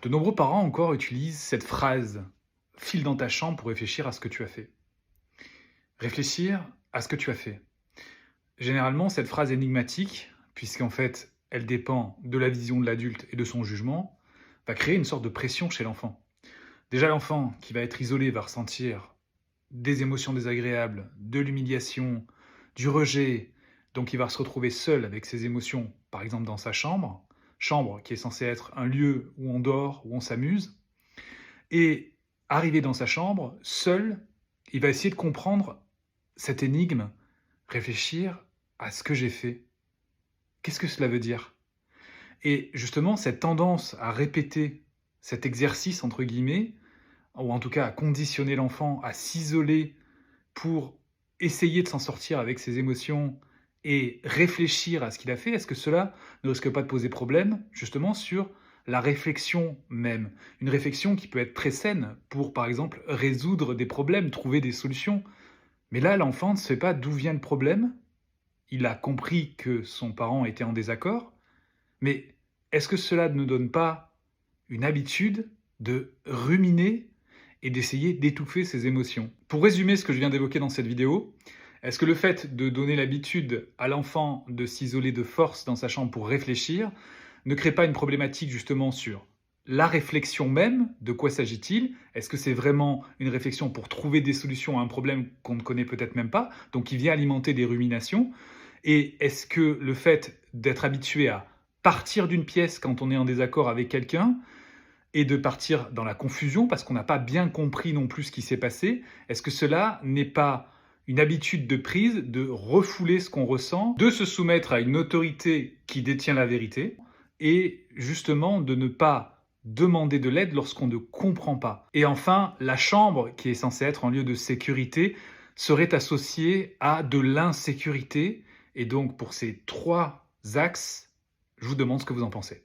De nombreux parents encore utilisent cette phrase: «File dans ta chambre pour réfléchir à ce que tu as fait». Réfléchir à ce que tu as fait. Généralement, cette phrase énigmatique, puisqu'en fait, elle dépend de la vision de l'adulte et de son jugement, va créer une sorte de pression chez l'enfant. Déjà, l'enfant qui va être isolé va ressentir des émotions désagréables, de l'humiliation, du rejet, donc il va se retrouver seul avec ses émotions, par exemple dans sa chambre, chambre qui est censée être un lieu où on dort, où on s'amuse. Et arrivé dans sa chambre, seul, il va essayer de comprendre cette énigme, réfléchir à ce que j'ai fait. Qu'est-ce que cela veut dire? Et justement, cette tendance à répéter cet «exercice» entre guillemets, ou en tout cas à conditionner l'enfant à s'isoler pour essayer de s'en sortir avec ses émotions et réfléchir à ce qu'il a fait, est-ce que cela ne risque pas de poser problème, justement, sur la réflexion même? Une réflexion qui peut être très saine pour, par exemple, résoudre des problèmes, trouver des solutions. Mais là, l'enfant ne sait pas d'où vient le problème. Il a compris que son parent était en désaccord, mais est-ce que cela ne donne pas une habitude de ruminer et d'essayer d'étouffer ses émotions? Pour résumer ce que je viens d'évoquer dans cette vidéo, est-ce que le fait de donner l'habitude à l'enfant de s'isoler de force dans sa chambre pour réfléchir ne crée pas une problématique justement sur la réflexion même? De quoi s'agit-il? Est-ce que c'est vraiment une réflexion pour trouver des solutions à un problème qu'on ne connaît peut-être même pas, donc qui vient alimenter des ruminations? Et est-ce que le fait d'être habitué à partir d'une pièce quand on est en désaccord avec quelqu'un et de partir dans la confusion parce qu'on n'a pas bien compris non plus ce qui s'est passé, est-ce que cela n'est pas une habitude de prise de refouler ce qu'on ressent, de se soumettre à une autorité qui détient la vérité et justement de ne pas demander de l'aide lorsqu'on ne comprend pas? Et enfin, la chambre, qui est censée être un lieu de sécurité, serait associée à de l'insécurité. Et donc pour ces 3 axes, je vous demande ce que vous en pensez.